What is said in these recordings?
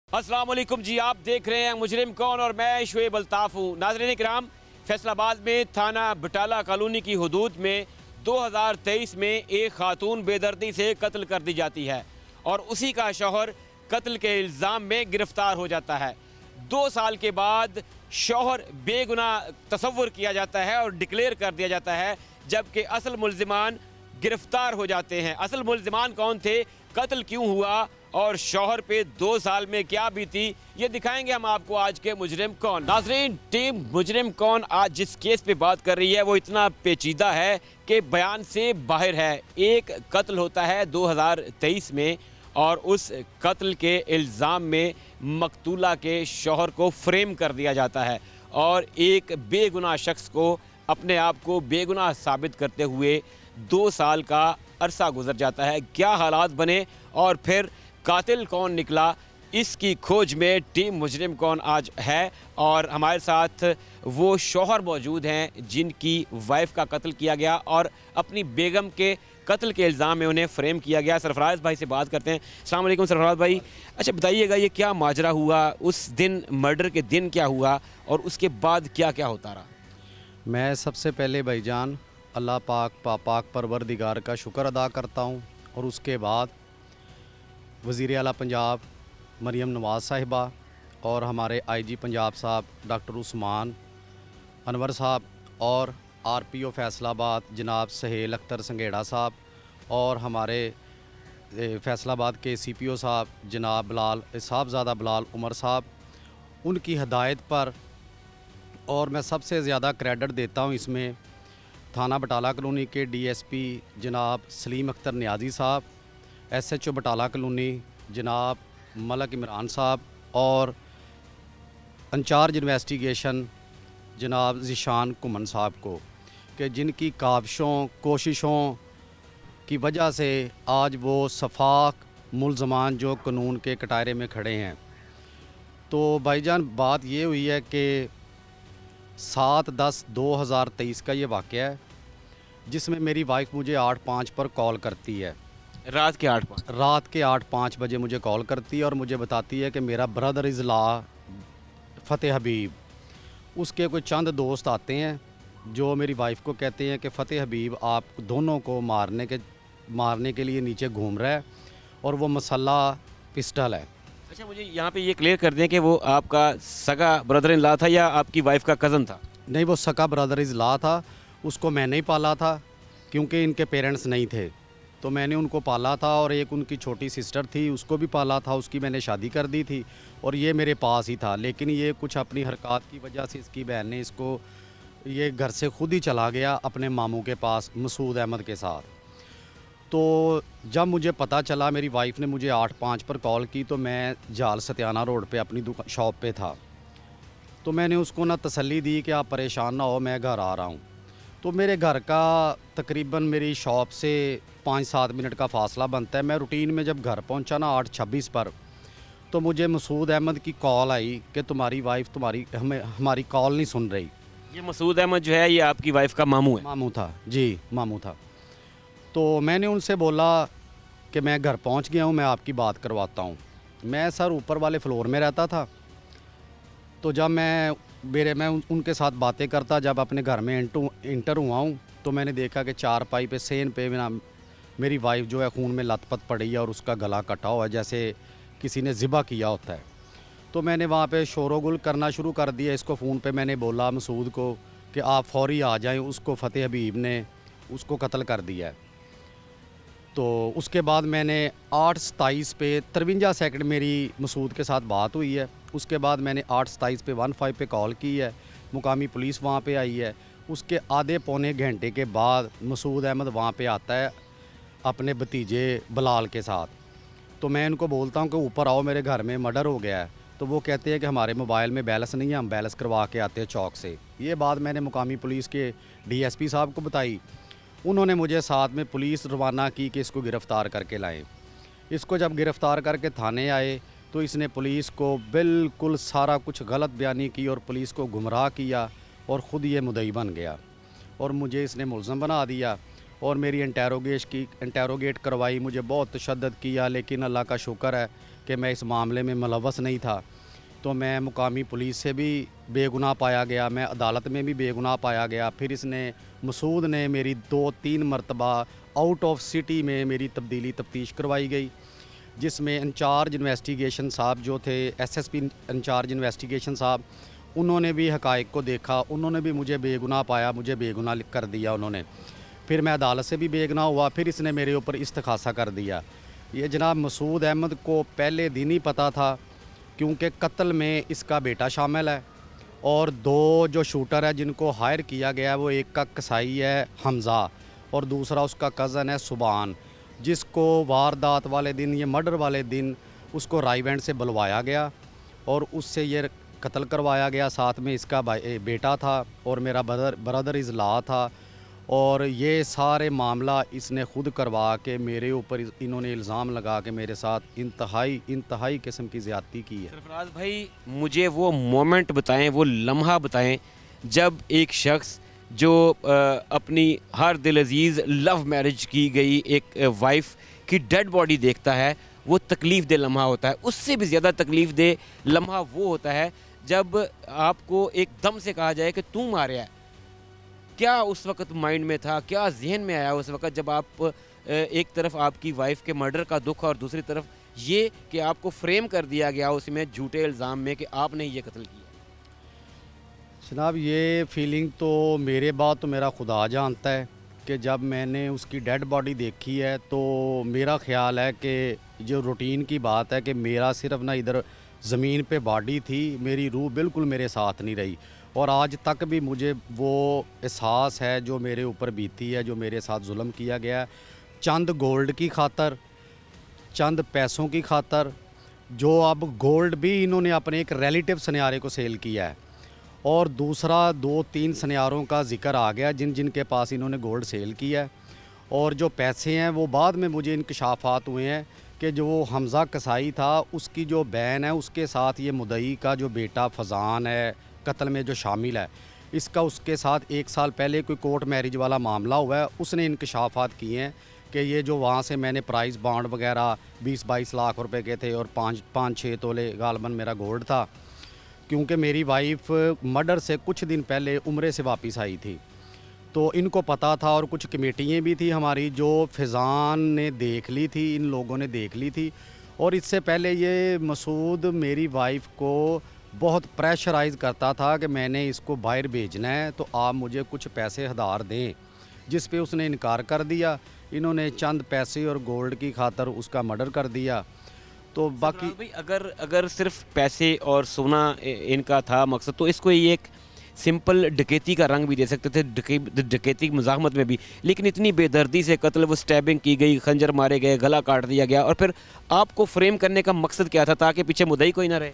अस्सलाम वालेकुम जी, आप देख रहे हैं मुजरिम कौन और मैं शुएब अल्ताफ़ हूँ। नाज़रीन इकराम, फैसलाबाद में थाना बटाला कॉलोनी की हदूद में 2023 में एक खातून बेदर्दी से कत्ल कर दी जाती है और उसी का शौहर कत्ल के इल्ज़ाम में गिरफ्तार हो जाता है। 2 साल के बाद शौहर बेगुनाह तसव्वुर किया जाता है और डिक्लेयर कर दिया जाता है, जबकि असल मुल्ज़िमान गिरफ्तार हो जाते हैं। असल मुल्ज़िमान कौन थे, कत्ल क्यों हुआ और शौहर पे 2 साल में क्या बीती, ये दिखाएंगे हम आपको आज के मुजरिम कौन। नाज़रीन, टीम मुजरिम कौन आज जिस केस पे बात कर रही है वो इतना पेचीदा है कि बयान से बाहर है। एक कत्ल होता है 2023 में और उस कत्ल के इल्ज़ाम में मकतूला के शौहर को फ्रेम कर दिया जाता है और एक बेगुनाह शख्स को अपने आप को बेगुनाह साबित करते हुए 2 साल का अरसा गुजर जाता है। क्या हालात बने और फिर कातिल कौन निकला, इसकी खोज में टीम मुजरिम कौन आज है और हमारे साथ वो शौहर मौजूद हैं जिनकी वाइफ का कत्ल किया गया और अपनी बेगम के कत्ल के इल्ज़ाम में उन्हें फ्रेम किया गया। सरफराज भाई से बात करते हैं। अस्सलाम वालेकुम सरफराज भाई। अच्छा बताइएगा, ये क्या माजरा हुआ, उस दिन मर्डर के दिन क्या हुआ और उसके बाद क्या क्या होता रहा? मैं सबसे पहले भाईजान अल्लाह पाक परवरदिगार का शुक्र अदा करता हूँ और उसके बाद वज़ीर आला पंजाब मरियम नवाज़ साहिबा और हमारे आईजी पंजाब साहब डॉक्टर उस्मान अनवर साहब और आरपीओ फैसलाबाद जनाब सहेल अख्तर संघेड़ा साहब और हमारे फैसलाबाद के सीपीओ साहब जनाब बिलाल साहबज़ादा बिलाल उमर साहब, उनकी हदायत पर और मैं सबसे ज़्यादा क्रेडिट देता हूँ इसमें थाना बटाला कॉलोनी के डीएसपी जनाब सलीम अख्तर नियाज़ी साहब, एसएचओ बटाला कॉलोनी जनाब मलक इमरान साहब और इंचार्ज इन्वेस्टिगेशन जनाब ज़ीशान कुमन साहब को, कि जिनकी काविशों कोशिशों की वजह से आज वो सफाक मुल्ज़मान जो कानून के कटारे में खड़े हैं। तो भाईजान बात ये हुई है कि 7/10/2023 का ये वाक़या है जिसमें मेरी वाइफ मुझे 8:05 पर कॉल करती है। रात के 8:05 बजे मुझे कॉल करती है और मुझे बताती है कि मेरा ब्रदर इज़ लॉ फ़तेह हबीब, उसके कोई चंद दोस्त आते हैं जो मेरी वाइफ को कहते हैं कि फ़तेह हबीब आप दोनों को मारने के लिए नीचे घूम रहा है और वो मसल्ला पिस्टल है। अच्छा, मुझे यहाँ पे ये क्लियर कर दें कि वो आपका सगा ब्रदर इन लॉ था या आपकी वाइफ का कज़न था? नहीं, वो सका ब्रदर इज़ लॉ था। उसको मैंने ही पाला था क्योंकि इनके पेरेंट्स नहीं थे, तो मैंने उनको पाला था और एक उनकी छोटी सिस्टर थी, उसको भी पाला था, उसकी मैंने शादी कर दी थी और ये मेरे पास ही था। लेकिन ये कुछ अपनी हरकत की वजह से इसकी बहन ने इसको ये घर से खुद ही चला गया अपने मामू के पास मसूद अहमद के साथ। तो जब मुझे पता चला, मेरी वाइफ ने मुझे 8:05 पर कॉल की, तो मैं जाल सत्याना रोड पे अपनी शॉप पे था। तो मैंने उसको ना तसल्ली दी कि आप परेशान ना हो, मैं घर आ रहा हूँ। तो मेरे घर का तकरीबन मेरी शॉप से 5-7 मिनट का फ़ासला बनता है। मैं रूटीन में जब घर पहुँचा ना 8:26 पर, तो मुझे मसूद अहमद की कॉल आई कि तुम्हारी वाइफ हमारी कॉल नहीं सुन रही। ये मसूद अहमद जो है ये आपकी वाइफ का मामू है? मामू था जी, मामू था। तो मैंने उनसे बोला कि मैं घर पहुंच गया हूं, मैं आपकी बात करवाता हूं। मैं सर ऊपर वाले फ्लोर में रहता था, तो जब मैं उनके साथ बातें करता, जब अपने घर में इंटर हुआ हूं, तो मैंने देखा कि चारपाई पे सेन पे मेरी वाइफ जो है खून में लथपथ पड़ी है और उसका गला कटा हुआ है जैसे किसी ने ज़िबा किया होता है। तो मैंने वहाँ पे शोरोगुल करना शुरू कर दिया। इसको फ़ोन पे मैंने बोला मसूद को कि आप फ़ौरी आ जाएं, उसको फ़तेह हबीब ने उसको कत्ल कर दिया है। तो उसके बाद मैंने 8:27 पे 53 सेकंड मेरी मसूद के साथ बात हुई है। उसके बाद मैंने 8:27 पे 15 पे कॉल की है, मुकामी पुलिस वहाँ पे आई है। उसके आधे पौने घंटे के बाद मसूद अहमद वहाँ पे आता है अपने भतीजे बिलाल के साथ। तो मैं इनको बोलता हूँ कि ऊपर आओ, मेरे घर में मर्डर हो गया है। तो वो कहते हैं कि हमारे मोबाइल में बैलेंस नहीं है, हम बैलेंस करवा के आते हैं चौक से। ये बात मैंने मुकामी पुलिस के डीएसपी साहब को बताई। उन्होंने मुझे साथ में पुलिस रवाना की कि इसको गिरफ़्तार करके लाएं। इसको जब गिरफ़्तार करके थाने आए तो इसने पुलिस को बिल्कुल सारा कुछ गलत बयानी की और पुलिस को गुमराह किया और ख़ुद ये मुद्दई बन गया और मुझे इसने मुलज़म बना दिया और मेरी इंटेरोगेट करवाई, मुझे बहुत तशद्दुद किया। लेकिन अल्लाह का शुक्र है कि मैं इस मामले में मुलव्वस नहीं था, तो मैं मुकामी पुलिस से भी बेगुनाह पाया गया, मैं अदालत में भी बेगुनाह पाया गया। फिर इसने मसूद ने मेरी 2-3 मरतबा आउट ऑफ सिटी में मेरी तब्दीली तफ्तीश करवाई गई, जिसमें इंचार्ज इन्वेस्टिगेशन साहब जो थे, एसएसपी इंचार्ज इन्वेस्टिगेशन साहब, उन्होंने भी हक़ाइक़ को देखा, उन्होंने भी मुझे बेगुनाह पाया, मुझे बेगुनाह कर दिया उन्होंने। फिर मैं अदालत से भी बेगुनाह हुआ, फिर इसने मेरे ऊपर इस्तख़ासा कर दिया। ये जनाब मसूद अहमद को पहले दिन ही पता था, क्योंकि कत्ल में इसका बेटा शामिल है और 2 जो शूटर है जिनको हायर किया गया है, वो एक का कसाई है हमज़ा और दूसरा उसका कज़न है सुबान, जिसको वारदात वाले दिन, ये मर्डर वाले दिन उसको रायवेंड से बुलवाया गया और उससे ये कत्ल करवाया गया। साथ में इसका बेटा था और मेरा ब्रदर इज़ला था, और ये सारे मामला इसने ख़ुद करवा के मेरे ऊपर इन्होंने इल्ज़ाम लगा के मेरे साथ इंतहाई किस्म की ज़्यादती की है। सरफराज भाई, मुझे वो मोमेंट बताएं, वो लम्हा बताएं जब एक शख्स जो अपनी हर दिल अजीज़ लव मैरिज की गई एक वाइफ की डेड बॉडी देखता है, वो तकलीफ़ दे लम्हा होता है। उससे भी ज़्यादा तकलीफ़ दे लम्हा वो होता है जब आपको एकदम से कहा जाए कि तू मारे है। क्या उस वक्त माइंड में था, क्या जहन में आया उस वक्त जब आप एक तरफ आपकी वाइफ के मर्डर का दुख और दूसरी तरफ ये कि आपको फ्रेम कर दिया गया उसमें झूठे इल्ज़ाम में कि आपने ये कत्ल किया? जनाब, ये फीलिंग तो मेरे बाद तो मेरा खुदा जानता है कि जब मैंने उसकी डेड बॉडी देखी है तो मेरा ख्याल है कि जो रूटीन की बात है कि मेरा सिर्फ ना इधर ज़मीन पे बॉडी थी, मेरी रूह बिल्कुल मेरे साथ नहीं रही, और आज तक भी मुझे वो एहसास है जो मेरे ऊपर बीती है, जो मेरे साथ जुल्म किया गया, चंद गोल्ड की खातर, चंद पैसों की खातर, जो अब गोल्ड भी इन्होंने अपने एक रिलेटिव सनियारे को सेल किया है, और दूसरा 2-3 सनियारों का जिक्र आ गया जिन जिन के पास इन्होंने गोल्ड सेल किया है, और जो पैसे हैं वो बाद में मुझे इंकशाफात हुए हैं कि जो हमज़ा कसाई था उसकी जो बहन है उसके साथ ये मुद्दई का जो बेटा फज़ान है कत्ल में जो शामिल है, इसका उसके साथ 1 साल पहले कोई कोर्ट मैरिज वाला मामला हुआ है। उसने इंकशाफात किए हैं कि ये जो वहाँ से मैंने प्राइस बॉन्ड वगैरह 20-22 लाख रुपए के थे और 5-6 तोले गालबन मेरा गोल्ड था, क्योंकि मेरी वाइफ मर्डर से कुछ दिन पहले उम्रे से वापस आई थी, तो इनको पता था, और कुछ कमेटियाँ भी थी हमारी जो फैज़ान ने देख ली थी, इन लोगों ने देख ली थी, और इससे पहले ये मसूद मेरी वाइफ को बहुत प्रेशराइज़ करता था कि मैंने इसको बाहर भेजना है तो आप मुझे कुछ पैसे हदार दें, जिस पे उसने इनकार कर दिया। इन्होंने चंद पैसे और गोल्ड की खातर उसका मर्डर कर दिया। तो बाकी भाई, अगर सिर्फ पैसे और सोना इनका था मकसद, तो इसको ये एक सिंपल डकैती का रंग भी दे सकते थे, डकैती की मज़ाहमत में भी, लेकिन इतनी बेदर्दी से कत्ल, वो स्टैबिंग की गई, खंजर मारे गए, गला काट दिया गया, और फिर आपको फ्रेम करने का मकसद क्या था, ताकि पीछे मुद्दई कोई ना रहे?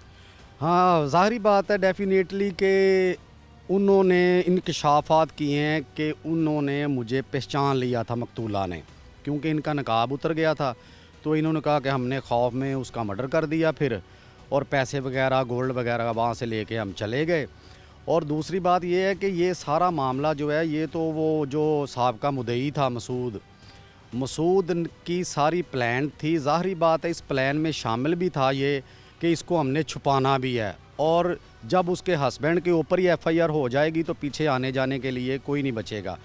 हाँ, ज़ाहिरी बात है डेफिनेटली कि उन्होंने इंकशाफात किए हैं कि उन्होंने मुझे पहचान लिया था मकतूला ने, क्योंकि इनका नकाब उतर गया था, तो इन्होंने कहा कि हमने खौफ में उसका मर्डर कर दिया फिर, और पैसे वगैरह गोल्ड वगैरह वहाँ से लेके हम चले गए। और दूसरी बात ये है कि ये सारा मामला जो है, ये तो वो जो साहब का मुद्दई था मसूद की सारी प्लान थी। ज़ाहिरी बात है इस प्लान में शामिल भी था ये कि इसको हमने छुपाना भी है, और जब उसके हस्बैंड के ऊपर ही FIR हो जाएगी तो पीछे आने जाने के लिए कोई नहीं बचेगा।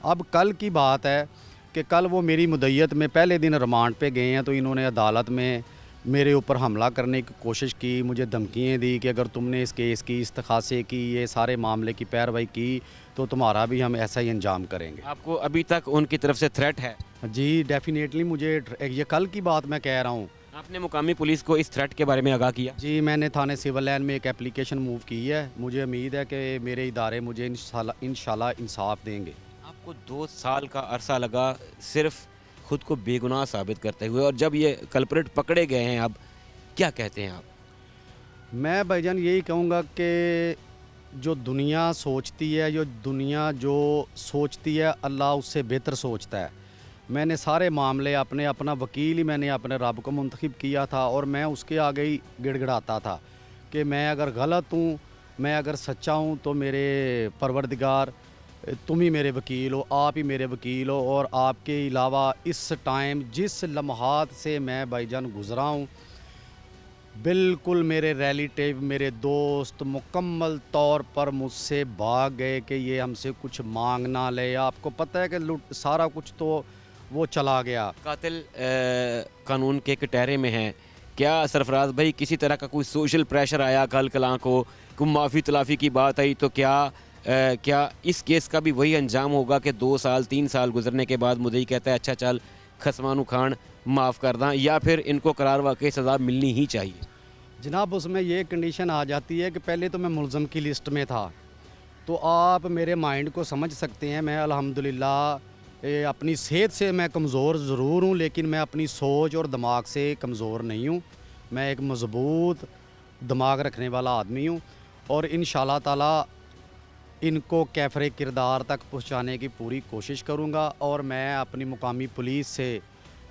अब कल की बात है कि कल वो मेरी मुद्दत में पहले दिन रिमांड पे गए हैं, तो इन्होंने अदालत में मेरे ऊपर हमला करने की कोशिश की, मुझे धमकियाँ दी कि अगर तुमने इस केस की इस्तखासे की, ये सारे मामले की पैरवाई की, तो तुम्हारा भी हम ऐसा ही अंजाम करेंगे। आपको अभी तक उनकी तरफ से थ्रेट है? जी डेफिनेटली, मुझे ये कल की बात मैं कह रहा हूँ। आपने मुकामी पुलिस को इस थ्रेट के बारे में आगाह किया? जी, मैंने थाने सिविल लाइन में एक एप्लीकेशन मूव की है। मुझे उम्मीद है कि मेरे इदारे मुझे इंशाल्लाह इंसाफ देंगे। आपको 2 साल का अरसा लगा सिर्फ खुद को बेगुनाह साबित करते हुए, और जब ये कल्प्रिट पकड़े गए हैं, अब क्या कहते हैं आप? मैं भाईजान यही कहूँगा कि जो दुनिया सोचती है, जो सोचती है, अल्लाह उससे बेहतर सोचता है। मैंने सारे मामले अपना वकील ही मैंने अपने रब को मुंतखब किया था, और मैं उसके आगे ही गिड़गिड़ाता था कि मैं अगर गलत हूँ, मैं अगर सच्चा हूँ, तो मेरे परवरदिगार तुम ही मेरे वकील हो, आप ही मेरे वकील हो, और आपके अलावा इस टाइम जिस लम्हात से मैं भाईजान गुज़रा हूँ, बिल्कुल मेरे रिलेटिव, मेरे दोस्त मुकम्मल तौर पर मुझसे भाग गए कि ये हमसे कुछ मांग ना ले। आपको पता है कि लूट सारा कुछ तो वो चला गया। कातिल कानून के कटहरे में हैं। क्या सरफराज भाई किसी तरह का कोई सोशल प्रेशर आया कल कलां को, कोई माफ़ी तलाफ़ी की बात आई तो क्या इस केस का भी वही अंजाम होगा कि 2 साल 3 साल गुजरने के बाद मुद्दई कहता है अच्छा चल खसमानू खान माफ़ कर दा, या फिर इनको करार वाकई सज़ा मिलनी ही चाहिए? जनाब उसमें ये कंडीशन आ जाती है कि पहले तो मैं मुलज़म की लिस्ट में था, तो आप मेरे माइंड को समझ सकते हैं। मैं अल्हम्दुलिल्लाह अपनी सेहत से मैं कमज़ोर ज़रूर हूँ, लेकिन मैं अपनी सोच और दिमाग से कमज़ोर नहीं हूँ। मैं एक मज़बूत दिमाग रखने वाला आदमी हूँ और इंशाल्लाह ताला इनको कैफ़रे किरदार तक पहुँचाने की पूरी कोशिश करूँगा। और मैं अपनी मुकामी पुलिस से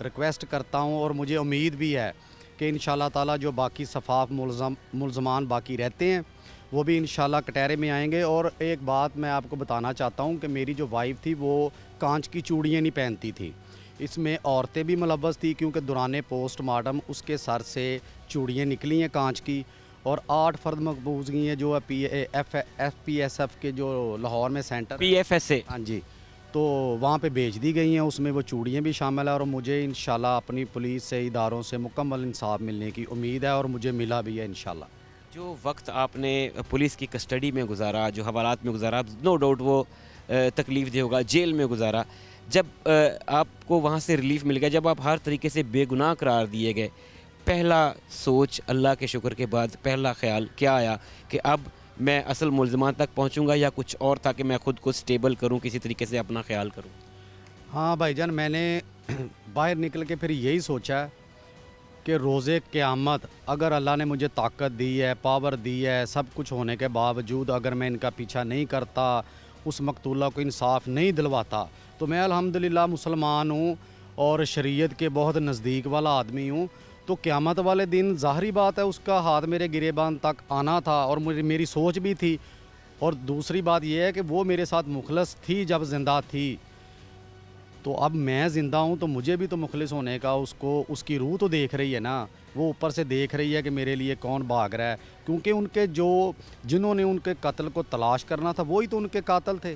रिक्वेस्ट करता हूँ और मुझे उम्मीद भी है कि इंशाल्लाह ताला जो बाकी सफ़ाफ मुलज़मान बाकी रहते हैं वो भी इंशाल्लाह कटहरे में आएंगे। और एक बात मैं आपको बताना चाहता हूँ कि मेरी जो वाइफ थी वो कांच की चूड़ियाँ नहीं पहनती थी। इसमें औरतें भी मुलव्वस थी क्योंकि दौरान पोस्टमार्टम उसके सर से चूड़ियाँ निकली हैं कांच की। और 8 फ़र्द मकबूज गई हैं जो FPSF के जो लाहौर में सेंटर PFSA। हाँ जी, तो वहाँ पे भेज दी गई हैं, उसमें वो चूड़ियाँ भी शामिल है। और मुझे इंशाल्लाह अपनी पुलिस से इदारों से मुकम्मल इंसाफ मिलने की उम्मीद है और मुझे मिला भी है इंशाल्लाह। जो वक्त आपने पुलिस की कस्टडी में गुजारा, जो हवालात में गुजारा, नो डाउट वो तकलीफ़ दे होगा, जेल में गुजारा। जब आपको वहाँ से रिलीफ मिल गया, जब आप हर तरीके से बेगुनाह करार दिए गए, पहला सोच अल्लाह के शुक्र के बाद पहला ख्याल क्या आया कि अब मैं असल मुल्ज़मान तक पहुँचूँगा, या कुछ और था कि मैं ख़ुद को स्टेबल करूँ, किसी तरीके से अपना ख्याल करूँ? हाँ भाईजान, मैंने बाहर निकल के फिर यही सोचा कि रोज़े क़यामत अगर अल्लाह ने मुझे ताकत दी है, पावर दी है, सब कुछ होने के बावजूद अगर मैं इनका पीछा नहीं करता, उस मकतूला को इंसाफ नहीं दिलवाता, तो मैं अल्हम्दुलिल्लाह मुसलमान हूँ और शरीयत के बहुत नज़दीक वाला आदमी हूँ। तो क़यामत वाले दिन ज़ाहिरी बात है उसका हाथ मेरे गिरेबान तक आना था और मेरी सोच भी थी। और दूसरी बात यह है कि वो मेरे साथ मुखलस थी जब ज़िंदा थी, तो अब मैं ज़िंदा हूँ तो मुझे भी तो मुखलिस होने का उसकी रूह तो देख रही है ना। वो ऊपर से देख रही है कि मेरे लिए कौन भाग रहा है, क्योंकि उनके जिन्होंने उनके कत्ल को तलाश करना था वही तो उनके कातिल थे।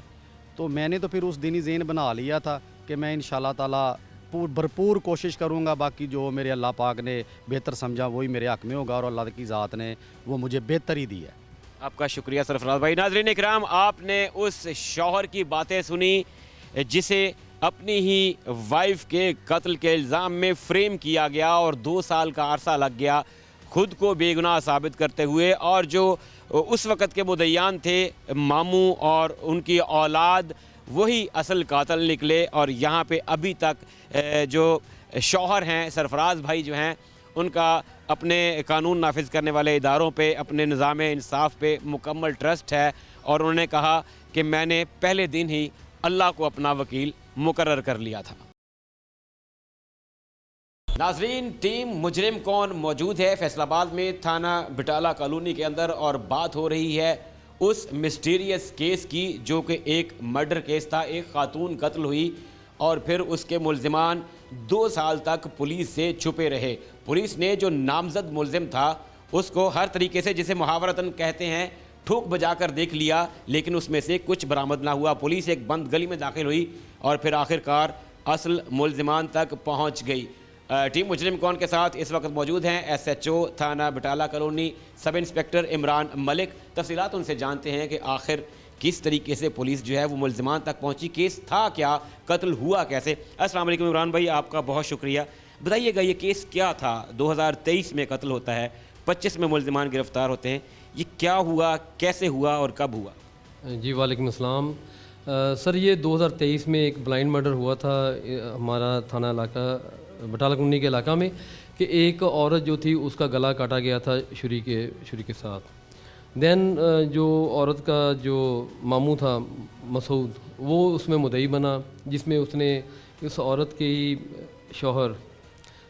तो मैंने तो फिर उस दिन ही ज़हन बना लिया था कि मैं इंशाल्लाह ताला भरपूर कोशिश करूँगा। बाकी जो मेरे अल्लाह पाक ने बेहतर समझा वही मेरे हक़ में होगा और अल्लाह की ज़ात ने वो मुझे बेहतर ही दी है। आपका शुक्रिया सरफराज भाई। नाज़रीन इकराम, आपने उस शौहर की बातें सुनी जिसे अपनी ही वाइफ के कत्ल के इल्ज़ाम में फ्रेम किया गया और 2 साल का अरसा लग गया खुद को बेगुनाह साबित करते हुए, और जो उस वक़्त के मुद्दईयान थे मामू और उनकी औलाद वही असल कातिल निकले। और यहाँ पे अभी तक जो शौहर हैं सरफराज भाई जो हैं उनका अपने कानून नाफिज करने वाले इदारों पे, अपने निज़ाम इंसाफ पे मुकम्मल ट्रस्ट है और उन्होंने कहा कि मैंने पहले दिन ही अल्लाह को अपना वकील मुकर्रर कर लिया था। नाजरीन, टीम मुजरिम कौन मौजूद है फैसलाबाद में थाना बिटाला कॉलोनी के अंदर और बात हो रही है उस मिस्टीरियस केस की जो कि एक मर्डर केस था। एक खातून कत्ल हुई और फिर उसके मुल्ज़िमान 2 साल तक पुलिस से छुपे रहे। पुलिस ने जो नामजद मुल्ज़िम था उसको हर तरीके से, जिसे मुहावरतन कहते हैं, ठोक बजाकर देख लिया, लेकिन उसमें से कुछ बरामद ना हुआ। पुलिस एक बंद गली में दाखिल हुई और फिर आखिरकार असल मुल्ज़िमान तक पहुंच गई। टीम मुजरिम कौन के साथ इस वक्त मौजूद हैं SHO थाना Batala colony sub inspector Imran Malik. तफसीलात उनसे जानते हैं कि आखिर किस तरीके से पुलिस जो है वो मुल्ज़िमान तक पहुंची, केस था क्या, कत्ल हुआ कैसे। अस्सलाम वालेकुम इमरान भाई, आपका बहुत शुक्रिया। बताइएगा ये केस क्या था? 2023 में कत्ल होता है, 25 में मुल्ज़िमान गिरफ़्तार होते हैं, ये क्या हुआ, कैसे हुआ और कब हुआ? जी वालेकुम अस्सलाम। सर ये 2023 में एक ब्लाइंड मर्डर हुआ था हमारा थाना इलाका बटाला कॉलोनी के इलाका में, कि एक औरत जो थी उसका गला काटा गया था छुरी के साथ। देन जो औरत का जो मामू था मसूद, वो उसमें मुद्दई बना, जिसमें उसने उस औरत के ही शौहर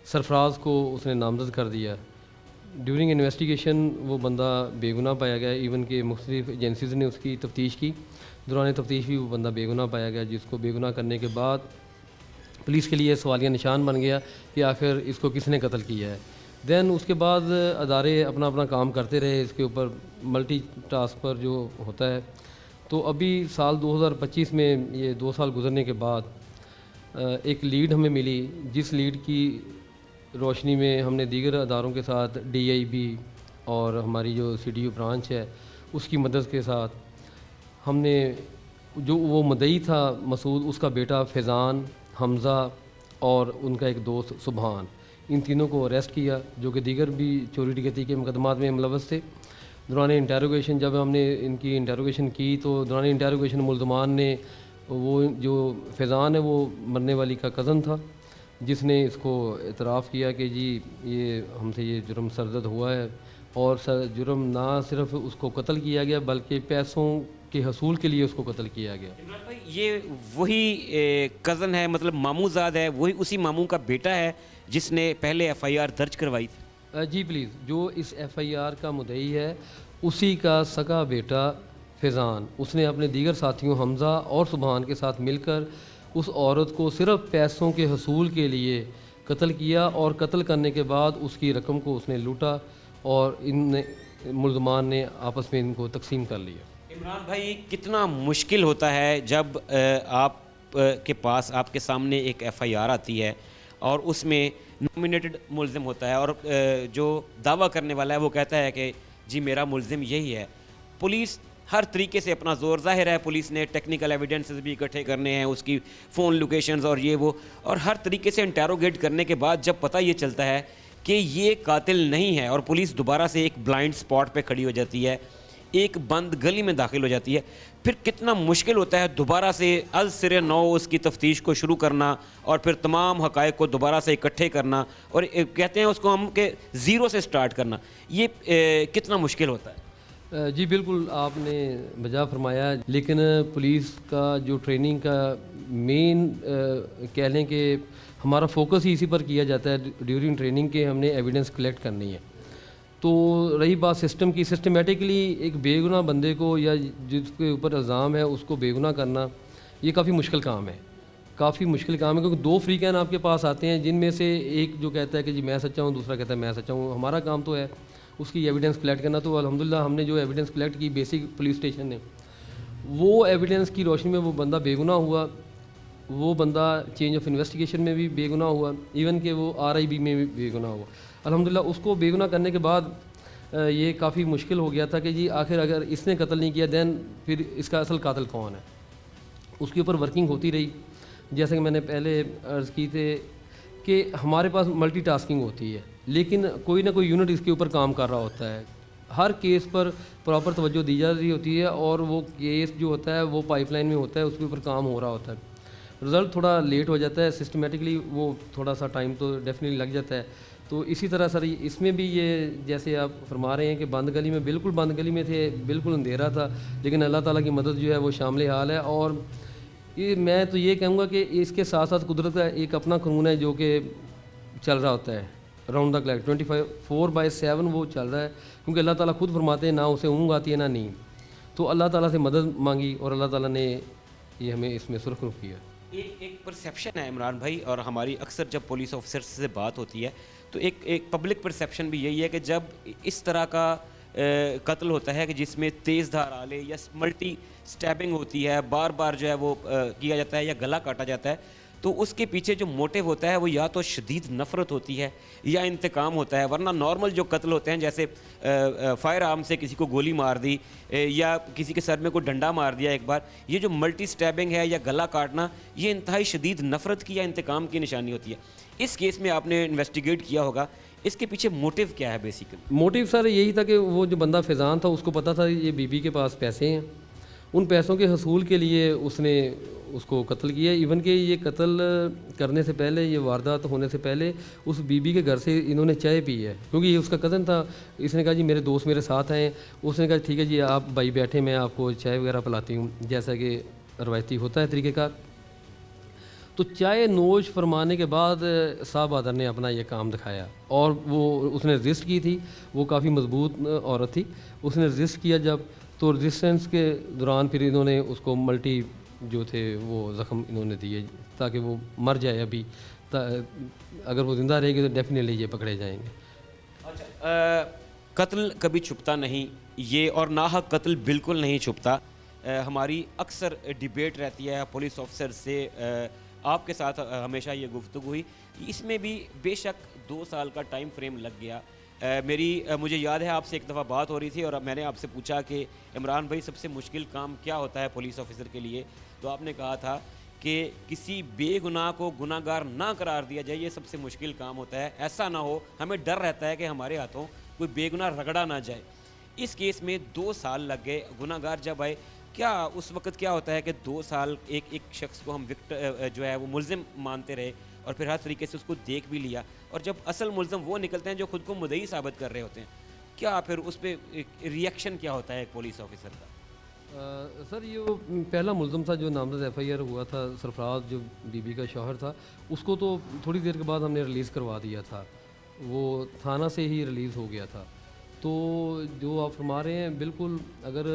सरफराज को उसने नामजद कर दिया। ड्यूरिंग इन्वेस्टिगेशन वो बंदा बेगुनाह पाया गया। इवन के मुख्तलिफ एजेंसीज ने उसकी तफ्तीश की, दौरान तफ्तीश भी वो बंदा बेगुनाह पाया गया, जिसको बेगुनाह करने के बाद पुलिस के लिए सवालिया निशान बन गया कि आखिर इसको किसने कत्ल किया है। देन उसके बाद अदारे अपना अपना काम करते रहे इसके ऊपर, मल्टी टास्क पर जो होता है। तो अभी साल 2025 में ये 2 साल गुजरने के बाद एक लीड हमें मिली, जिस लीड की रोशनी में हमने दीगर अदारों के साथ DIB और हमारी जो CDU ब्रांच है उसकी मदद के साथ हमने जो वो मदई था मसूद, उसका बेटा फैज़ान, हमज़ा और उनका एक दोस्त सुबहान, इन तीनों को अरेस्ट किया जो कि दीगर भी चोरी डकैती के मुकदमात में मुलव्वस थे। दौरान इंटेरोगेशन जब हमने इनकी इंटेरोगेशन की तो दौरान इंटेरोगेशन मुल्ज़मान ने, वो जो फैज़ान है वो मरने वाली का कज़न था, जिसने इसको इतराफ़ किया कि जी ये हमसे ये जुर्म सरज़द हुआ है, और जुर्म ना सिर्फ उसको कत्ल किया गया बल्कि पैसों के हसूल के लिए उसको कत्ल किया गया। इमरान भाई, ये वही कज़न है, मतलब मामूजाद है, वही उसी मामू का बेटा है जिसने पहले FIR दर्ज करवाई थी? जी प्लीज़, जो इस FIR का मुद्दई है उसी का सगा बेटा फैज़ान, उसने अपने दीगर साथियों हमज़ा और सुबहान के साथ मिलकर उस औरत को सिर्फ पैसों के हसूल के लिए कत्ल किया, और कत्ल करने के बाद उसकी रकम को उसने लूटा और इन मुल्ज़मान ने आपस में इनको तकसीम कर लिया। इमरान भाई, कितना मुश्किल होता है जब आप के पास, आपके सामने एक FIR आती है और उसमें नॉमिनेटेड मुल्ज़िम होता है, और जो दावा करने वाला है वो कहता है कि जी मेरा मुल्ज़िम यही है। पुलिस हर तरीके से अपना ज़ोर, ज़ाहिर है पुलिस ने टेक्निकल एविडेंसेस भी इकट्ठे करने हैं, उसकी फ़ोन लोकेशंस और ये वो, और हर तरीके से इंटेरोगेट करने के बाद जब पता ये चलता है कि ये कातिल नहीं है, और पुलिस दोबारा से एक ब्लाइंड स्पॉट पे खड़ी हो जाती है, एक बंद गली में दाखिल हो जाती है, फिर कितना मुश्किल होता है दोबारा से अल सिरे नौ उसकी तफ्तीश को शुरू करना और फिर तमाम हक़ाइक़ को दोबारा से इकट्ठे करना, और कहते हैं उसको हम के ज़ीरो से स्टार्ट करना, ये कितना मुश्किल होता है? जी बिल्कुल, आपने बजा फरमाया, लेकिन पुलिस का जो ट्रेनिंग का मेन कह लें कि हमारा फोकस ही इसी पर किया जाता है ड्यूरिंग ट्रेनिंग के, हमने एविडेंस कलेक्ट करनी है। तो रही बात सिस्टम की, सिस्टमेटिकली एक बेगुनाह बंदे को या जिसके ऊपर इल्ज़ाम है उसको बेगुनाह करना, ये काफ़ी मुश्किल काम है, काफ़ी मुश्किल काम है, क्योंकि 2 फ्रीकैन आपके पास आते हैं जिनमें से एक जो कहता है कि जी मैं सच्चा हूँ, दूसरा कहता है मैं सच्चा हूँ। हमारा काम तो है उसकी एविडेंस कलेक्ट करना। तो अल्हम्दुलिल्लाह हमने जो एविडेंस कलेक्ट की बेसिक पुलिस स्टेशन ने, वो एविडेंस की रोशनी में वो बंदा बेगुनाह हुआ, वो बंदा चेंज ऑफ इन्वेस्टिगेशन में भी बेगुनाह हुआ, इवन कि वो RIB में भी बेगुनाह हुआ। अल्हम्दुलिल्लाह उसको बेगुनाह करने के बाद ये काफ़ी मुश्किल हो गया था कि जी आखिर अगर इसने कत्ल नहीं किया दैन फिर इसका असल कातिल कौन है। उसके ऊपर वर्किंग होती रही, जैसे कि मैंने पहले अर्ज़ की थे कि हमारे पास मल्टीटास्किंग होती है, लेकिन कोई ना कोई यूनिट इसके ऊपर काम कर रहा होता है, हर केस पर प्रॉपर तवज्जो दी जा रही होती है, और वो केस जो होता है वो पाइपलाइन में होता है, उसके ऊपर काम हो रहा होता है। रिज़ल्ट थोड़ा लेट हो जाता है, सिस्टमेटिकली वो थोड़ा सा टाइम तो डेफिनेटली लग जाता है। तो इसी तरह सर इसमें भी ये जैसे आप फरमा रहे हैं कि बंद गली में, बिल्कुल बंद गली में थे, बिल्कुल अंधेरा था, लेकिन अल्लाह ताला की मदद जो है वो शामिल हाल है। और ये मैं तो ये कहूँगा कि इसके साथ साथ कुदरत का एक अपना कानून है जो कि चल रहा होता है राउंड द क्लॉक 24/7 वो चल रहा है, क्योंकि अल्लाह ताला खुद फरमाते हैं ना उसे ऊँग आती है ना नींद। तो अल्लाह ताला से मदद मांगी और अल्लाह ताला ने ये हमें इसमें सुरखरुख किया। एक परसेप्शन है इमरान भाई, और हमारी अक्सर जब पुलिस ऑफिसर से बात होती है तो एक पब्लिक परसेप्शन भी यही है कि जब इस तरह का कत्ल होता है कि जिसमें तेज़ धार आले या मल्टी स्टैबिंग होती है, बार बार जो है वो किया जाता है या गला काटा जाता है, तो उसके पीछे जो मोटिव होता है वो या तो शदीद नफ़रत होती है या इंतकाम होता है। वरना नॉर्मल जो कत्ल होते हैं, जैसे फायर आर्म से किसी को गोली मार दी या किसी के सर में कोई डंडा मार दिया एक बार, ये जो मल्टी स्टैबिंग है या गला काटना, ये इंतहाई शदीद नफ़रत की या इंतकाम की निशानी होती है। इस केस में आपने इन्वेस्टिगेट किया होगा, इसके पीछे मोटिव क्या है बेसिकली? मोटिव सर यही था कि वो जो बंदा फैज़ान था उसको पता था ये बीबी के पास पैसे हैं, उन पैसों के हसूल के लिए उसने उसको कत्ल किया। इवन कि ये कत्ल करने से पहले, ये वारदात होने से पहले उस बीबी के घर से इन्होंने चाय पी है, क्योंकि ये उसका कज़न था। इसने कहा जी मेरे दोस्त मेरे साथ हैं, उसने कहा ठीक है जी आप भाई बैठे, मैं आपको चाय वगैरह पिलाती हूँ, जैसा कि रवायती होता है तरीक़ेकार। तो चाय नोश फरमाने के बाद साहब आदर ने अपना ये काम दिखाया, और वो उसने रजिस्ट की थी, वो काफ़ी मजबूत औरत थी, उसने रजिस्ट किया जब, तो रजिस्टेंस के दौरान फिर इन्होंने उसको मल्टी जो थे वो ज़ख़म इन्होंने दिए ताकि वो मर जाए। अभी अगर वो ज़िंदा रहेगी तो डेफिनेटली ये पकड़े जाएंगे। कत्ल कभी छुपता नहीं, ये और नाहक कत्ल बिल्कुल नहीं छुपता। हमारी अक्सर डिबेट रहती है पुलिस ऑफिसर से, आपके साथ हमेशा ये गुफ्तगू हुई, इसमें भी बेशक 2 साल का टाइम फ्रेम लग गया। मुझे याद है आपसे एक दफ़ा बात हो रही थी और मैंने आपसे पूछा कि इमरान भाई सबसे मुश्किल काम क्या होता है पुलिस ऑफिसर के लिए, तो आपने कहा था कि किसी बेगुनाह को गुनाहगार ना करार दिया जाए, ये सबसे मुश्किल काम होता है। ऐसा ना हो, हमें डर रहता है कि हमारे हाथों कोई बेगुनाह रगड़ा ना जाए। इस केस में 2 साल लग गए, गुनाहगार जब आए, क्या उस वक्त क्या होता है कि 2 साल एक शख्स को हम जो है वो मुल्ज़िम मानते रहे और फिर हर तरीके से उसको देख भी लिया, और जब असल मुल्ज़िम वो निकलते हैं जो खुद को मुद्दई साबित कर रहे होते हैं, क्या फिर उस पर रिएक्शन क्या होता है एक पुलिस ऑफिसर का? सर ये वो पहला मुल्ज़म था जो नामजद एफआईआर हुआ था, सरफराज जो बीबी का शौहर था, उसको तो थोड़ी देर के बाद हमने रिलीज़ करवा दिया था, वो थाना से ही रिलीज़ हो गया था। तो जो आप फरमा रहे हैं बिल्कुल, अगर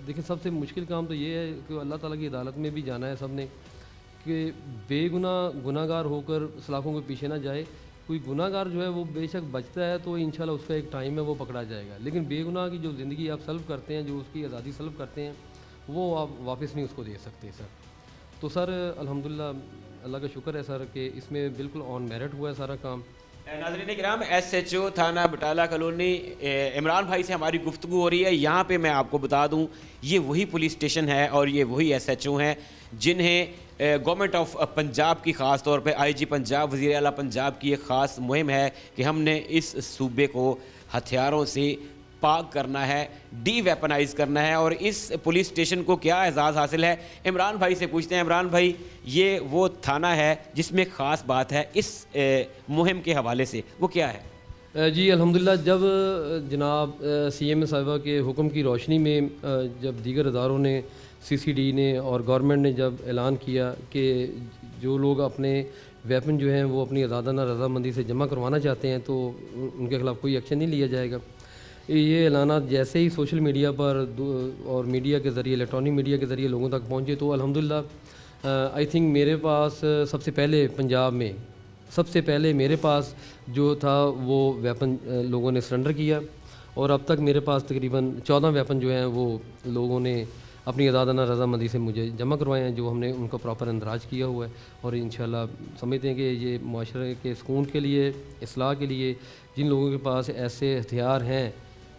देखिए सबसे मुश्किल काम तो ये है कि अल्लाह ताला की अदालत में भी जाना है सब ने, कि बेगुनाह गुनाहगार होकर सलाखों के पीछे ना जाए। कोई गुनाहगार जो है वो बेशक बचता है तो इंशाल्लाह उसका एक टाइम है वो पकड़ा जाएगा, लेकिन बेगुनाह की जो ज़िंदगी आप सल्व करते हैं, जो उसकी आज़ादी सल्व करते हैं, वो आप वापस नहीं उसको दे सकते सर। तो सर अल्हम्दुलिल्लाह अल्लाह का शुक्र है सर कि इसमें बिल्कुल ऑन मेरिट हुआ है सारा काम। नाज़रीन किराम, SHO थाना बटाला कॉलोनी इमरान भाई से हमारी गुफ्तगू हो रही है। यहाँ पे मैं आपको बता दूँ, ये वही पुलिस स्टेशन है और ये वही SHO हैं जिन्हें गवर्नमेंट ऑफ पंजाब की ख़ास तौर पे IG पंजाब, वज़ीर आला पंजाब की एक ख़ास मुहिम है कि हमने इस सूबे को हथियारों से पाक करना है, डी वेपनाइज़ करना है, और इस पुलिस स्टेशन को क्या एजाज़ हासिल है, इमरान भाई से पूछते हैं। इमरान भाई, ये वो थाना है जिसमें ख़ास बात है इस मुहिम के हवाले से, वो क्या है? जी अल्हम्दुलिल्लाह, जब जनाब CM साहिबा के हुक्म की रोशनी में जब दीगर इदारों ने, CCD ने और गवर्नमेंट ने जब ऐलान किया कि जो लोग अपने वेपन जो हैं वो अपनी आज़ादाना रज़ामंदी से जमा करवाना चाहते हैं तो उनके ख़िलाफ़ कोई एक्शन नहीं लिया जाएगा। ये ऐलानात जैसे ही सोशल मीडिया पर और मीडिया के ज़रिए, इलेक्ट्रॉनिक मीडिया के ज़रिए लोगों तक पहुँचे, तो अल्हम्दुलिल्लाह आई थिंक मेरे पास सबसे पहले पंजाब में सबसे पहले मेरे पास जो था वो वेपन लोगों ने सरेंडर किया, और अब तक मेरे पास तकरीबन 14 वेपन जो हैं वो लोगों ने अपनी आज़ादाना रज़ामंदी से मुझे जमा करवाए हैं, जो हमने उनको प्रॉपर अंदराज किया हुआ है। और इंशाल्लाह समझते हैं कि ये माशरे के सुकून के लिए, इस्लाह के लिए, जिन लोगों के पास ऐसे हथियार हैं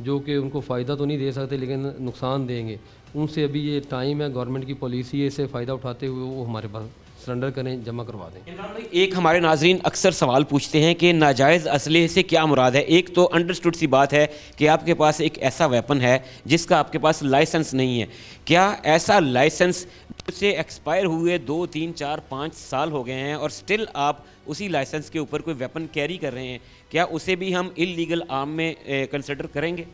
जो कि उनको फ़ायदा तो नहीं दे सकते लेकिन नुकसान देंगे, उनसे अभी ये टाइम है, गवर्नमेंट की पॉलिसी से फ़ायदा उठाते हुए वो हमारे पास सरेंडर करें, जमा करवा दें। इमरान भाई, एक हमारे नाजरीन अक्सर सवाल पूछते हैं कि नाजायज़ असलहे से क्या मुराद है। एक तो अंडरस्टूड सी बात है कि आपके पास एक ऐसा वेपन है जिसका आपके पास लाइसेंस नहीं है, क्या ऐसा लाइसेंस से एक्सपायर हुए 2, 3, 4, 5 साल हो गए हैं और स्टिल आप उसी लाइसेंस के ऊपर कोई वेपन कैरी कर रहे हैं, क्या उसे भी हम इल्लीगल आर्म में कंसिडर करेंगे?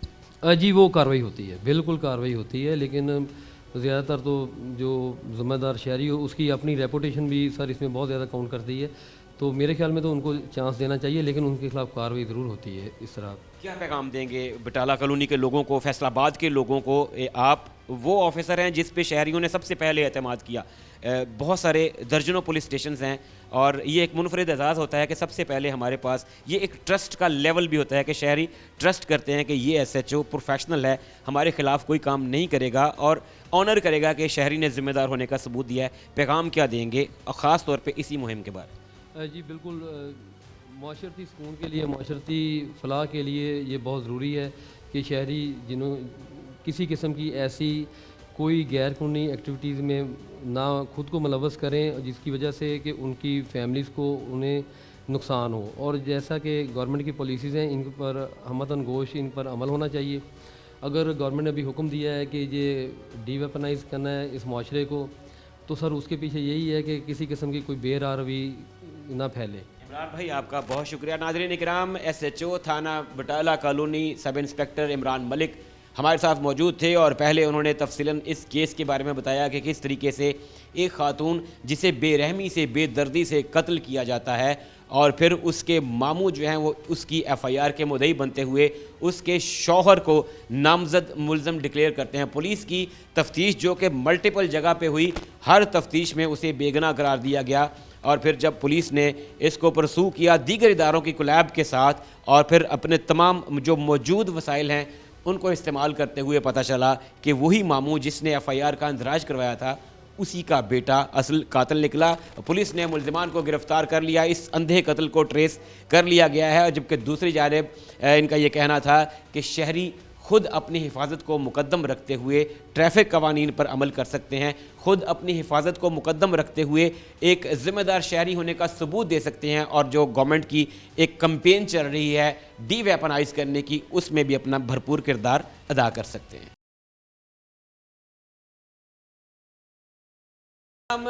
जी वो कार्रवाई होती है, बिल्कुल कार्रवाई होती है, लेकिन ज़्यादातर तो जो ज़िम्मेदार शहरी हो उसकी अपनी रेपुटेशन भी सर इसमें बहुत ज़्यादा काउंट करती है, तो मेरे ख्याल में तो उनको चांस देना चाहिए, लेकिन उनके खिलाफ कार्रवाई ज़रूर होती है। इस तरह क्या पैगाम देंगे बटाला कॉलोनी के लोगों को, फैसलाबाद के लोगों को? आप वो ऑफिसर हैं जिस पे शहरियों ने सबसे पहले एतमाद किया। बहुत सारे दर्जनों पुलिस स्टेशन हैं और ये एक मुनफरिद एजाज़ होता है कि सबसे पहले हमारे पास ये एक ट्रस्ट का लेवल भी होता है कि शहरी ट्रस्ट करते हैं कि ये SHO प्रोफेशनल है, हमारे ख़िलाफ़ कोई काम नहीं करेगा और ऑनर करेगा कि शहरी ने ज़िम्मेदार होने का सबूत दिया है। पैगाम क्या देंगे और ख़ास तौर पर इसी मुहिम के बाद? जी बिल्कुल, माशरती सुकून के लिए, माशरती फलाह के लिए ये बहुत ज़रूरी है कि शहरी जिन्हों किसी किस्म की ऐसी कोई गैर कानूनी एक्टिविटीज़ में ना खुद को मुलव्वस करें जिसकी वजह से कि उनकी फैमिलीज़ को उन्हें नुकसान हो। और जैसा कि गवर्नमेंट की पॉलिसीज़ हैं, इन पर हमतन गोश इन पर अमल होना चाहिए। अगर गवर्नमेंट ने अभी हुक्म दिया है कि ये डीवेपनाइज़ करना है इस माशरे को, तो सर उसके पीछे यही है कि किसी किस्म की कोई बेरारवी ना फैले। इमरान भाई, आपका बहुत शुक्रिया। नाज़रीन इकराम, SHO थाना Batala colony sub inspector Imran Malik हमारे साथ मौजूद थे और पहले उन्होंने तफसीलन इस केस के बारे में बताया कि किस तरीके से एक खातून जिसे बेरहमी से, बेदर्दी से कत्ल किया जाता है और फिर उसके मामू जो हैं वो उसकी FIR के मुद्दई बनते हुए उसके शौहर को नामजद मुल्ज़म डिक्लेयर करते हैं। पुलिस की तफ्तीश जो कि मल्टीपल जगह पे हुई, हर तफ्तीश में उसे बेगुनाह करार दिया गया। और फिर जब पुलिस ने इसको परसू किया दीगर इदारों की कोलैब के साथ और फिर अपने तमाम जो मौजूद वसाइल हैं उनको इस्तेमाल करते हुए पता चला कि वही मामू जिसने FIR का इंदराज करवाया था उसी का बेटा असल कातिल निकला। पुलिस ने मुल्ज़िमान को गिरफ़्तार कर लिया, इस अंधे कत्ल को ट्रेस कर लिया गया है। जबकि दूसरी जानिब इनका ये कहना था कि शहरी खुद अपनी हिफाजत को मुकद्दम रखते हुए ट्रैफिक कवानीन पर अमल कर सकते हैं, खुद अपनी हिफाजत को मुकद्दम रखते हुए एक ज़िम्मेदार शहरी होने का सबूत दे सकते हैं और जो गवर्नमेंट की एक कैंपेन चल रही है डी वेपनाइज करने की, उसमें भी अपना भरपूर किरदार अदा कर सकते हैं। हम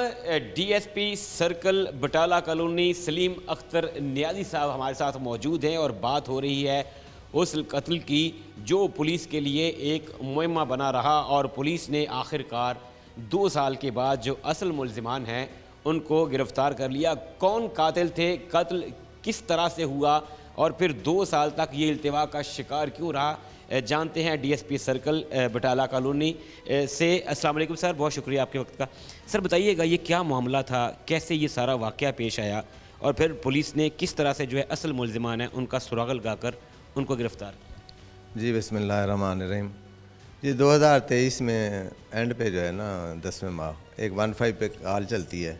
DSP circle Batala colony Salim Akhtar Niazi साहब हमारे साथ मौजूद हैं और बात हो रही है उस कत्ल की जो पुलिस के लिए एक मुहिम्मा बना रहा और पुलिस ने आखिरकार 2 साल के बाद जो असल मुल्ज़िमान हैं उनको गिरफ़्तार कर लिया। कौन कातिल थे, कत्ल किस तरह से हुआ और फिर 2 साल तक ये इल्तिवा का शिकार क्यों रहा, जानते हैं DSP सर्कल बटाला कॉलोनी से। अस्सलाम वालेकुम सर, बहुत शुक्रिया आपके वक्त का। सर बताइएगा ये क्या मामला था, कैसे ये सारा वाक़या पेश आया और फिर पुलिस ने किस तरह से जो है असल मुल्ज़िमान हैं उनका सुराग लगाकर उनको गिरफ़्तार किया? जी बिस्मिल्लाहिर्रहमानिर्रहीम। ये 2023 में एंड पे जो है ना 10वें माह एक 15 पे कॉल चलती है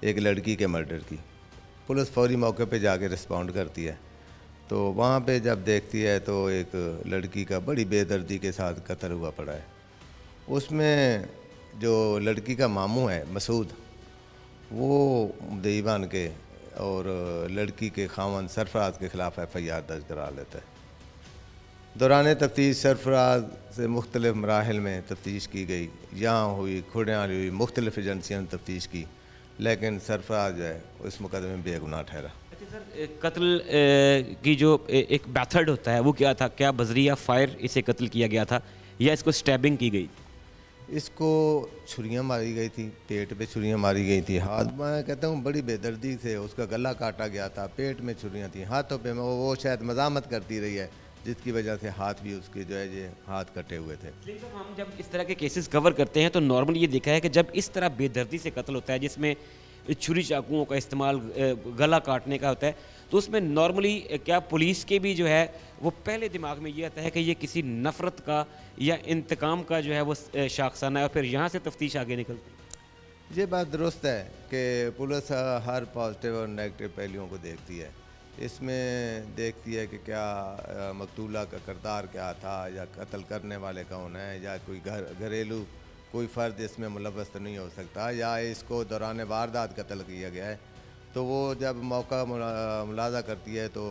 एक लड़की के मर्डर की। पुलिस फौरी मौके पे जाके रिस्पॉन्ड करती है तो वहाँ पे जब देखती है तो एक लड़की का बड़ी बेदर्दी के साथ कत्ल हुआ पड़ा है। उसमें जो लड़की का मामू है मसूद, वो मुद्दई बन के और लड़की के खावंद सरफराज के ख़िलाफ़ FIR दर्ज करा लेता है। दौरान तफ्तीश सरफराज से मुख्तलिफ़ मराहिल में तफ्तीश की गई, यहाँ हुई, खुड़ियाँ हुई, मुख्तलिफ़ एजेंसियों ने तफ्तीश की, लेकिन सरफराज जो है उस मुकदमे में बेगुनाह ठहरा। अच्छा सर, कत्ल की जो एक मेथड होता है वो क्या था? क्या बजरिया फायर इसे कत्ल किया गया था या इसको स्टैबिंग की गई? इसको छुरियाँ मारी गई थी, पेट पे छुरियाँ मारी गई थी, हाथ, मैं कहता हूँ बड़ी बेदर्दी से उसका गला काटा गया था, पेट में छुरियाँ थी, हाथों पे वो शायद मज़ामत करती रही है जिसकी वजह से हाथ भी उसके जो है ये हाथ कटे हुए थे। लेकिन हम जब इस तरह के केसेस कवर करते हैं तो नॉर्मली ये देखा है कि जब इस तरह बेदर्दी से कत्ल होता है जिसमें छुरी चाकुओं का इस्तेमाल गला काटने का होता है तो उसमें नॉर्मली क्या पुलिस के भी जो है वो पहले दिमाग में ये आता है कि ये किसी नफ़रत का या इंतकाम का जो है वो शाखसाना है और फिर यहाँ से तफ्तीश आगे निकलती है? ये बात दुरुस्त है कि पुलिस हर पॉजिटिव और नेगेटिव पहलुओं को देखती है। इसमें देखती है कि क्या मकतूला का किरदार क्या था या कत्ल करने वाले कौन है या कोई घरेलू कोई फ़र्द इसमें मुलव्वस तो नहीं हो सकता या इसको दौरान वारदात कत्ल किया गया है। तो वो जब मौका मुलाजा करती है तो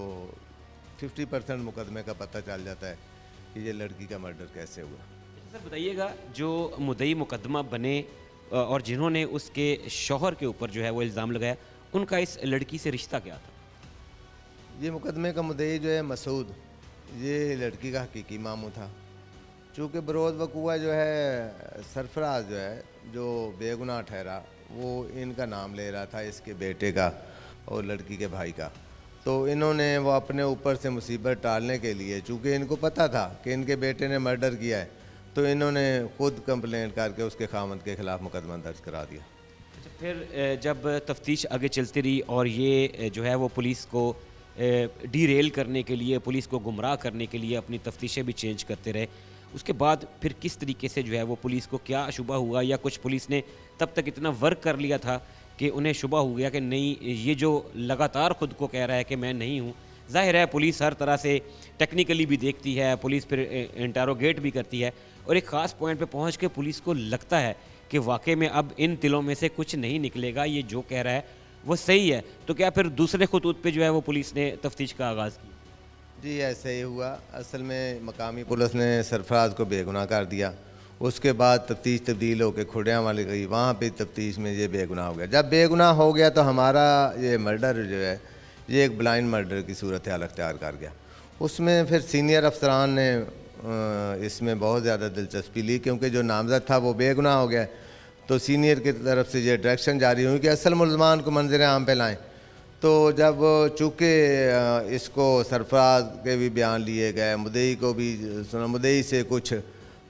50% मुकदमे का पता चल जाता है कि ये लड़की का मर्डर कैसे हुआ। सर बताइएगा जो मुद्दई मुकदमा बने और जिन्होंने उसके शौहर के ऊपर जो है वो इल्ज़ाम लगाया उनका इस लड़की से रिश्ता क्या था? ये मुकदमे का मुद्दई जो है मसूद, ये लड़की का हकीकी मामू था। चूँकि बरोज़ वक़ूआ जो है सरफराज जो है जो बेगुनाह ठहरा वो इनका नाम ले रहा था, इसके बेटे का और लड़की के भाई का। तो इन्होंने वो अपने ऊपर से मुसीबत टालने के लिए, चूँकि इनको पता था कि इनके बेटे ने मर्डर किया है, तो इन्होंने खुद कंप्लेंट करके उसके खामद के ख़िलाफ़ मुकदमा दर्ज करा दिया। अच्छा, फिर जब तफ्तीश आगे चलती रही और ये जो है वो पुलिस को डीरेल करने के लिए, पुलिस को गुमराह करने के लिए अपनी तफ्तीशें भी चेंज करते रहे, उसके बाद फिर किस तरीके से जो है वो पुलिस को क्या शुबा हुआ या कुछ पुलिस ने तब तक इतना वर्क कर लिया था कि उन्हें शुबा हो गया कि नहीं, ये जो लगातार ख़ुद को कह रहा है कि मैं नहीं हूँ। ज़ाहिर है पुलिस हर तरह से टेक्निकली भी देखती है, पुलिस फिर इंटरोगेट भी करती है और एक ख़ास पॉइंट पे पहुँच के पुलिस को लगता है कि वाकई में अब इन तिलों में से कुछ नहीं निकलेगा, ये जो कह रहा है वो सही है। तो क्या फिर दूसरे खतूत पे जो है वो पुलिस ने तफ्तीश का आगाज़ किया? जी ऐसे ही हुआ। असल में मकामी पुलिस ने सरफराज को बेगुनाह कर दिया, उसके बाद तफ्तीश तब्दील होकर खुड़ियाँ वाली गई, वहाँ पे तफ्तीश में ये बेगुनाह हो गया। जब बेगुनाह हो गया तो हमारा ये मर्डर जो है ये एक ब्लाइंड मर्डर की सूरत हाल अख्तियार कर गया। उसमें फिर सीनियर अफसरान ने इसमें बहुत ज़्यादा दिलचस्पी ली, क्योंकि जो नामज़द था वो बेगुनाह हो गया। तो सीनियर की तरफ से ये डायरेक्शन जारी हुई कि असल मुल्ज़मान को मंजर आम पे लाएँ। तो जब चूँकि इसको सरफराज के भी बयान लिए गए, मुद्दई को भी सुना, मुद्दई से कुछ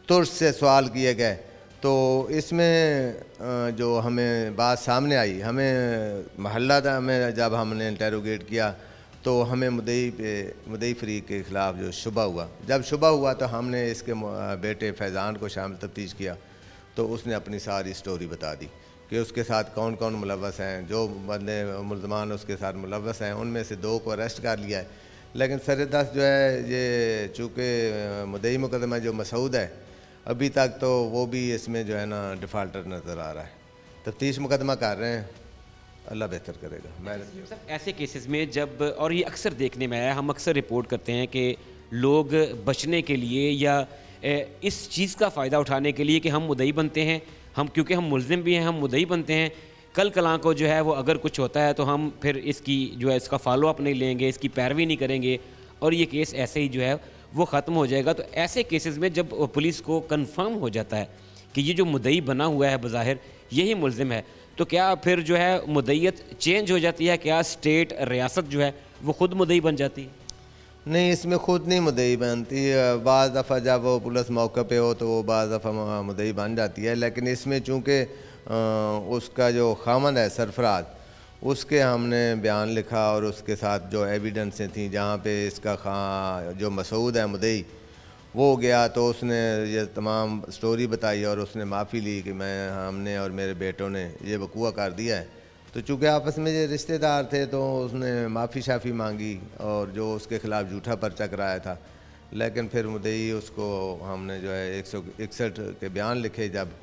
तुर्स से सवाल किए गए, तो इसमें जो हमें बात सामने आई, हमें महल्ला था, हमें जब हमने इंटेरोगेट किया तो हमें मुद्दई फरीक के ख़िलाफ़ जो शुबा हुआ, जब शुबा हुआ तो हमने इसके बेटे फैज़ान को शामिल तफ्तीश किया तो उसने अपनी सारी स्टोरी बता दी कि उसके साथ कौन कौन मुलव्वस हैं, जो बंदे मुल्ज़मान उसके साथ मुलव्वस हैं उनमें से 2 को अरेस्ट कर लिया है। लेकिन सर-ए-दस्त जो है ये चूँकि मुद्दई मुकदमा जो मसूद है अभी तक तो वो भी इसमें जो है ना डिफ़ाल्टर नज़र आ रहा है। तफ्तीश मुकदमा कर रहे हैं, अल्लाह बेहतर करेगा। मैं सर ऐसे केसेस में जब, और ये अक्सर देखने में आया, हम अक्सर रिपोर्ट करते हैं कि लोग बचने के लिए या इस चीज़ का फ़ायदा उठाने के लिए कि हम मुद्दई बनते हैं, हम क्योंकि हम मुल्ज़िम भी हैं हम मुद्दई बनते हैं, कल कलां को जो है वो अगर कुछ होता है तो हम फिर इसकी जो है इसका फॉलो अप नहीं लेंगे, इसकी पैरवी नहीं करेंगे और ये केस ऐसे ही जो है वो ख़त्म हो जाएगा। तो ऐसे केसेस में जब पुलिस को कंफर्म हो जाता है कि ये जो मुद्दई बना हुआ है बज़ाहिर यही मुल्ज़िम है, तो क्या फिर जो है मुद्दईयत चेंज हो जाती है? क्या स्टेट रियासत जो है वो ख़ुद मुद्दई बन जाती है? नहीं, इसमें ख़ुद नहीं मुद्दई बनती। बाज़ दफ़ा जब वो पुलिस मौके पे हो तो वो बाज़ दफ़ा मुद्दई बन जाती है, लेकिन इसमें चूँकि उसका जो खामन है सरफराज, उसके हमने बयान लिखा और उसके साथ जो एविडेंसें थी जहाँ पे इसका जो मसूद है मुद्दई वो गया तो उसने ये तमाम स्टोरी बताई और उसने माफ़ी ली कि हमने और मेरे बेटों ने ये वकूआ कर दिया है। तो चूँकि आपस में ये रिश्तेदार थे तो उसने माफ़ी शाफ़ी मांगी और जो उसके ख़िलाफ़ झूठा पर्चा कराया था, लेकिन फिर मुद्दई उसको हमने जो है 161 के बयान लिखे जब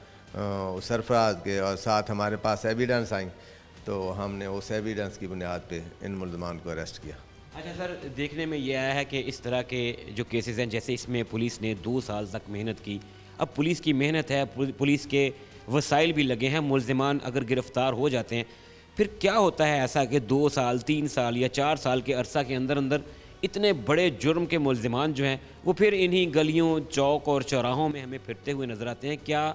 सरफराज के, और साथ हमारे पास एविडेंस आई तो हमने उस एविडेंस की बुनियाद पे इन मुल्ज़मान को अरेस्ट किया। अच्छा सर, देखने में ये आया है कि इस तरह के जो केसेस हैं, जैसे इसमें पुलिस ने 2 साल तक मेहनत की, अब पुलिस की मेहनत है, पुलिस के वसाइल भी लगे हैं, मुल्ज़िमान अगर गिरफ़्तार हो जाते हैं फिर क्या होता है ऐसा कि 2 साल 3 साल या 4 साल के अरसा के अंदर अंदर इतने बड़े जुर्म के मुल्ज़िमान जो हैं वो फिर इन्हीं गलियों चौक और चौराहों में हमें फिरते हुए नज़र आते हैं? क्या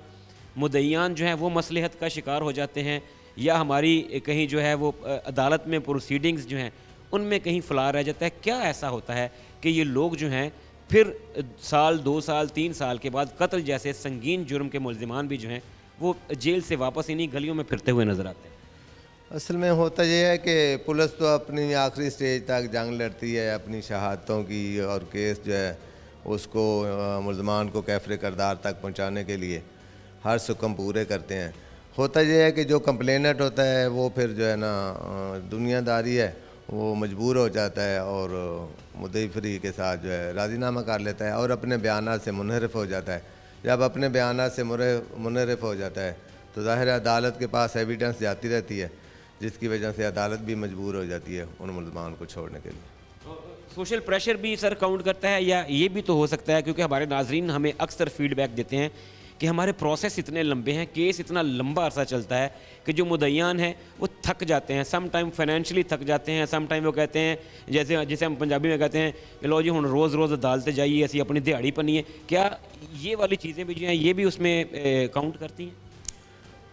मुद्दईयान जो हैं वो मसलहत का शिकार हो जाते हैं या हमारी कहीं जो है वो अदालत में प्रोसीडिंग्स जो हैं उनमें कहीं फ़ला रह जाता है? क्या ऐसा होता है कि ये लोग जो हैं फिर साल 2 साल 3 साल के बाद कत्ल जैसे संगीन जुर्म के मुल्ज़िमान भी जो हैं वो जेल से वापस इन्हीं गलियों में फिरते हुए नज़र आते हैं? असल में होता यह है कि पुलिस तो अपनी आखिरी स्टेज तक जंग लड़ती है अपनी शहादतों की, और केस जो है उसको मुल्ज़मान को कैफ़रे करदार तक पहुंचाने के लिए हर सुकम पूरे करते हैं। होता यह है कि जो कंप्लेनेंट होता है वो फिर जो है ना दुनियादारी है वो मजबूर हो जाता है और मुद्दई फरीक के साथ जो है राज़ीनामा कर लेता है और अपने बयानात से मुनहरफ हो जाता है। जब अपने बयानात से मुनहरफ हो जाता है तो ज़ाहिर अदालत के पास एविडेंस जाती रहती है, जिसकी वजह से अदालत भी मजबूर हो जाती है उन मुल्ज़मान को छोड़ने के लिए। सोशल प्रेशर भी सर काउंट करता है, या ये भी तो हो सकता है क्योंकि हमारे नाजरीन हमें अक्सर फीडबैक देते हैं कि हमारे प्रोसेस इतने लंबे हैं, केस इतना लंबा अरसा चलता है कि जो मुद्दईयान हैं वो थक जाते हैं, सम टाइम फाइनेंशियली थक जाते हैं, सम टाइम वो कहते हैं जैसे हम पंजाबी में कहते हैं कि लो जी हुण रोज़ रोज़ अदालत जाइए ऐसी अपनी दिहाड़ी पनी है। क्या ये वाली चीज़ें भी जो हैं ये भी उसमें काउंट करती हैं?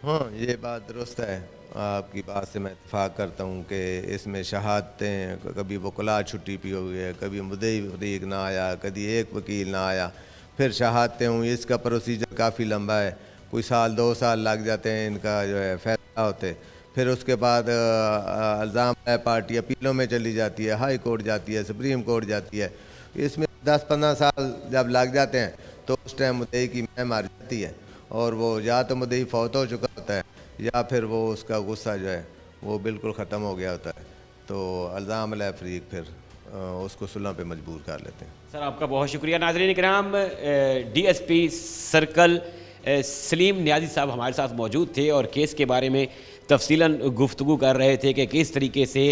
हाँ, ये बात दुरुस्त है, आपकी बात से मैं इत्तेफाक करता हूँ कि इसमें शहादतें, कभी वकला छुट्टी पी हुई है, कभी मुद्दई फरीक ना आया, कभी एक वकील ना आया, फिर शहादतें हुई, इसका प्रोसीजर काफ़ी लंबा है, कोई साल 2 साल लग जाते हैं इनका जो है फैसला होते। फिर उसके बाद इल्ज़ाम है पार्टी अपीलों में चली जाती है, हाई कोर्ट जाती है, सुप्रीम कोर्ट जाती है, इसमें 10-15 साल जब लग जाते हैं तो उस टाइम मुद्दई की मैं मर जाती है और वो या तो मुद्दई फौत हो चुका होता है या फिर वो उसका गुस्सा जो है वो बिल्कुल ख़त्म हो गया होता है, तो इल्ज़ाम अल फरीक फिर उसको सुलह पे मजबूर कर लेते हैं। सर आपका बहुत शुक्रिया। नाज़रीन किराम, DSP सर्कल सलीम नियाज़ी साहब हमारे साथ मौजूद थे और केस के बारे में तफसीलन गुफ्तगू कर रहे थे कि किस तरीके से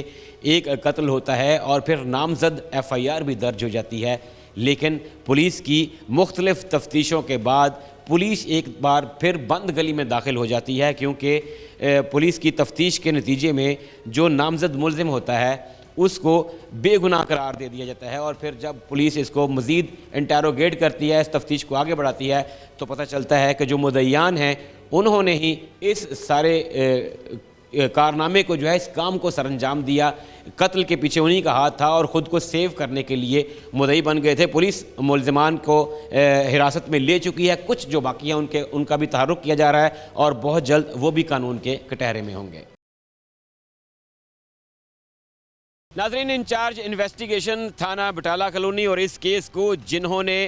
एक कत्ल होता है और फिर नामजद FIR भी दर्ज हो जाती है, लेकिन पुलिस की मुख्तलिफ़ तफ्तीशों के बाद पुलिस एक बार फिर बंद गली में दाखिल हो जाती है, क्योंकि पुलिस की तफ्तीश के नतीजे में जो नामजद मुल्ज़िम होता है उसको बेगुनाह करार दे दिया जाता है और फिर जब पुलिस इसको मज़ीद इंटेरोगेट करती है, इस तफ्तीश को आगे बढ़ाती है, तो पता चलता है कि जो मुद्दईयान हैं उन्होंने ही इस सारे कारनामे को जो है, इस काम को सरअंजाम दिया। कत्ल के पीछे उन्हीं का हाथ था और ख़ुद को सेव करने के लिए मुद्दई बन गए थे। पुलिस मुल्ज़िमान को हिरासत में ले चुकी है। कुछ जो बाकी हैं उनका भी तहर्रुक किया जा रहा है और बहुत जल्द वो भी कानून के कटहरे में होंगे। नाज़रीन, इंचार्ज इन्वेस्टिगेशन थाना बटाला कॉलोनी और इस केस को जिन्होंने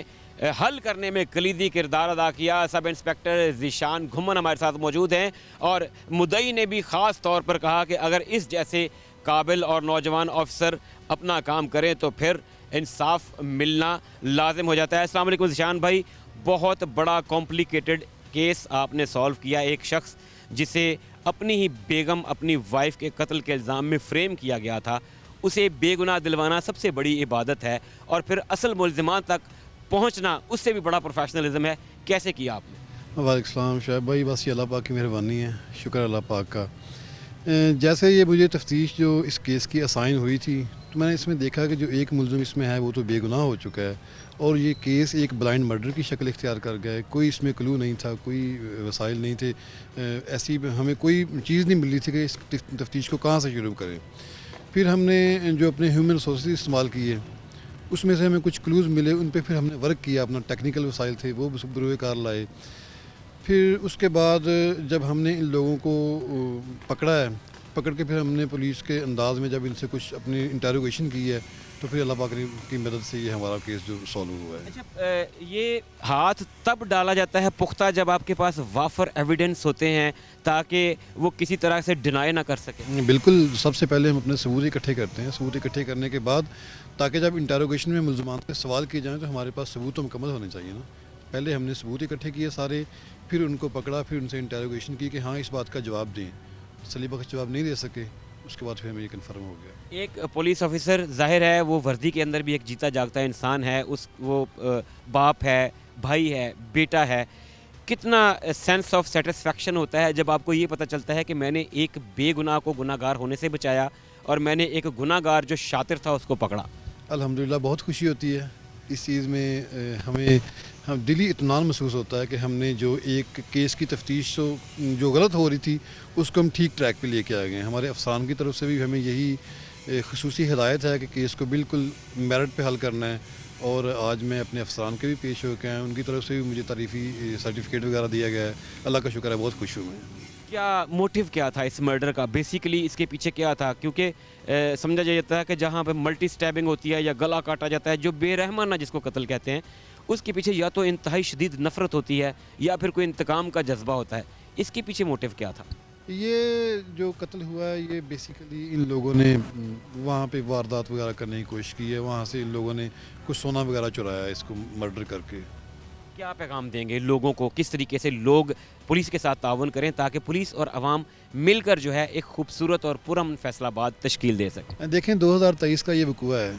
हल करने में कलीदी किरदार अदा किया, सब इंस्पेक्टर ज़ीशान घुम्मन हमारे साथ मौजूद हैं। और मुद्दई ने भी ख़ास तौर पर कहा कि अगर इस जैसे काबिल और नौजवान ऑफिसर अपना काम करें तो फिर इंसाफ मिलना लाजिम हो जाता है। अस्सलाम वालेकुम ज़ीशान भाई, बहुत बड़ा कॉम्प्लिकेटेड केस आपने सॉल्व किया। एक शख्स जिसे अपनी ही बेगम, अपनी वाइफ के कत्ल के इल्ज़ाम में फ्रेम किया गया था, उसे बेगुनाह दिलवाना सबसे बड़ी इबादत है और फिर असल मुल्ज़िमान तक पहुंचना उससे भी बड़ा प्रोफेशनलिज्म है। कैसे किया आपने? वालेकुम सलाम शायब भाई, बस ये अल्लाह पाक की मेहरबानी है, शुक्र अल्लाह पाक का। जैसे ये मुझे तफ्तीश जो इस केस की असाइन हुई थी तो मैंने इसमें देखा कि जो एक मुल्ज़िम इसमें है वो तो बेगुनाह हो चुका है और ये केस एक ब्लाइंड मर्डर की शक्ल इख्तियार कर गया है। कोई इसमें क्लू नहीं था, कोई वसाइल नहीं थे, ऐसी हमें कोई चीज़ नहीं मिल रही थी कि इस तफ्तीश को कहाँ से शुरू करें। फिर हमने जो अपने ह्यूमन रिसोर्स इस्तेमाल किए उसमें से हमें कुछ क्लूज़ मिले, उन पे फिर हमने वर्क किया, अपना टेक्निकल वसाइल थे वो बरूए कार लाए। फिर उसके बाद जब हमने इन लोगों को पकड़ा है, पकड़ के फिर हमने पुलिस के अंदाज में जब इनसे कुछ अपनी इंटरोगेशन की है तो फिर अल्लाह पाक की मदद से ये हमारा केस जो सॉल्व हुआ है। अच्छा, ये हाथ तब डाला जाता है पुख्ता जब आपके पास वाफर एविडेंस होते हैं ताकि वो किसी तरह से डिनाई ना कर सके? बिल्कुल, सबसे पहले हम अपने सबूत इकट्ठे करते हैं। सबूत इकट्ठे करने के बाद ताकि जब इंटरोगेशन में मुल्ज़िमान से सवाल किए जाएँ तो हमारे पास सबूत तो मुकम्मल होने चाहिए ना। पहले हमने सबूत इकट्ठे किए सारे, फिर उनको पकड़ा, फिर उनसे इंटरोगेशन की कि हाँ इस बात का जवाब दें। सली बख्श जवाब नहीं दे सके, उसके बाद फिर हमें ये कन्फर्म हो गया। एक पुलिस ऑफिसर ज़ाहिर है वो वर्दी के अंदर भी एक जीता जागता इंसान है, वो बाप है, भाई है, बेटा है। कितना सेंस ऑफ सेटिस्फेक्शन होता है जब आपको ये पता चलता है कि मैंने एक बेगुनाह को गुनाहगार होने से बचाया और मैंने एक गुनाहगार जो शातिर था उसको पकड़ा। अल्हम्दुलिल्लाह, बहुत खुशी होती है इस चीज़ में। हम दिली इत्मीनान महसूस होता है कि हमने जो एक केस की तफ्तीश जो गलत हो रही थी उसको हम ठीक ट्रैक पे लेके आ गए हैं। हमारे अफसरान की तरफ से भी हमें यही खुसूसी हिदायत है कि केस को बिल्कुल मेरिट पे हल करना है और आज मैं अपने अफसरान के भी पेश होकर आया, उनकी तरफ से भी मुझे तारीफ़ी सर्टिफिकेट वगैरह दिया गया है। अल्लाह का शुक्र है, बहुत खुश हूँ मैं। क्या मोटिव क्या था इस मर्डर का? बेसिकली इसके पीछे क्या था? क्योंकि समझा जाता है कि जहाँ पे मल्टी स्टैबिंग होती है या गला काटा जाता है, जो बेरहमाना जिसको कत्ल कहते हैं, उसके पीछे या तो इंतहाई शदीद नफ़रत होती है या फिर कोई इंतकाम का जज्बा होता है। इसके पीछे मोटिव क्या था? ये जो कत्ल हुआ है ये बेसिकली इन लोगों ने वहाँ पे वारदात वगैरह करने की कोशिश की है। वहाँ से इन लोगों ने कुछ सोना वगैरह चुराया है इसको मर्डर करके। क्या पैगाम देंगे लोगों को, किस तरीके से लोग पुलिस के साथ ताउन करें ताकि पुलिस और अवाम मिलकर जो है एक खूबसूरत और पुरअमन फैसलाबाद तश्कील दे सकें? देखें, 2023 का ये वकूआ है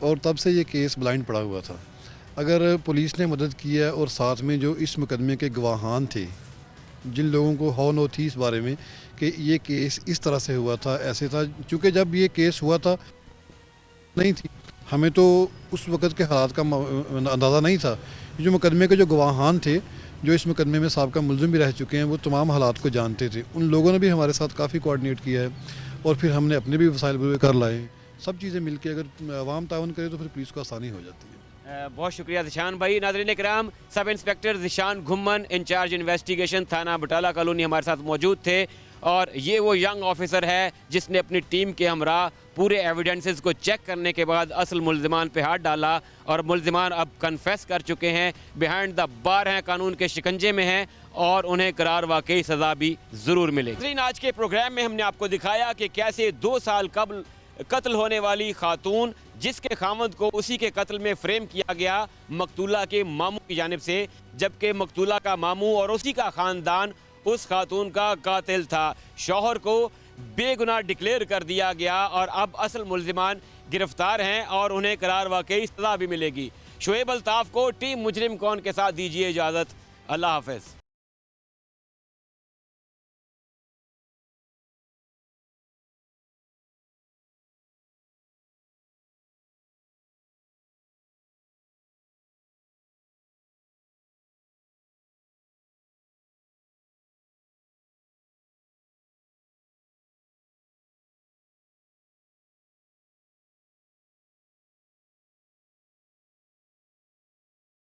और तब से ये केस ब्लाइंड पड़ा हुआ था। अगर पुलिस ने मदद की है और साथ में जो इस मुकदमे के गवाहान थे, जिन लोगों को हौ नो थी इस बारे में कि ये केस इस तरह से हुआ था, ऐसे था, चूँकि जब ये केस हुआ था नहीं थी, हमें तो उस वक़्त के हालात का अंदाज़ा नहीं था। जो मुकदमे के जो गवाहान थे, जो इस मुकदमे में साबिक़ा मुल्ज़िम भी रह चुके हैं, वो तमाम हालात को जानते थे। उन लोगों ने भी हमारे साथ काफ़ी कोऑर्डिनेट किया है और फिर हमने अपने भी वसाइल बुरे कर लाए। सब चीज़ें मिल के अगर अवाम ताउन करे तो फिर पुलिस को आसानी हो जाती है। बहुत शुक्रिया ज़ीशान भाई। नाज़रीन किराम, sub inspector Zeeshan Ghumman, incharge investigation थाना बटाला कॉलोनी हमारे साथ मौजूद थे और ये वो यंग ऑफिसर है जिसने अपनी टीम के हमरा पूरे एविडेंसेस को चेक करने के बाद असल मुल्ज़िमान पे हाथ डाला और मुल्ज़िमान अब कन्फेस कर चुके हैं, बिहाइंड द बार हैं, कानून के शिकंजे में हैं और उन्हें करार वाकई सज़ा भी ज़रूर मिलेगी। आज के प्रोग्राम में हमने आपको दिखाया कि कैसे 2 साल कबल कत्ल होने वाली खातून जिसके खामद को उसी के कत्ल में फ्रेम किया गया मकतूला के मामू की जानिब से, जबकि मकतूला का मामू और उसी का ख़ानदान उस खातून का कातिल था। शौहर को बेगुनाह डिक्लेयर कर दिया गया और अब असल मुल्ज़िमान गिरफ्तार हैं और उन्हें करार वाकई सज़ा भी मिलेगी। शुएब अल्ताफ़ को टीम मुजरिम कौन के साथ दीजिए इजाज़त। अल्लाह हाफ़िज़।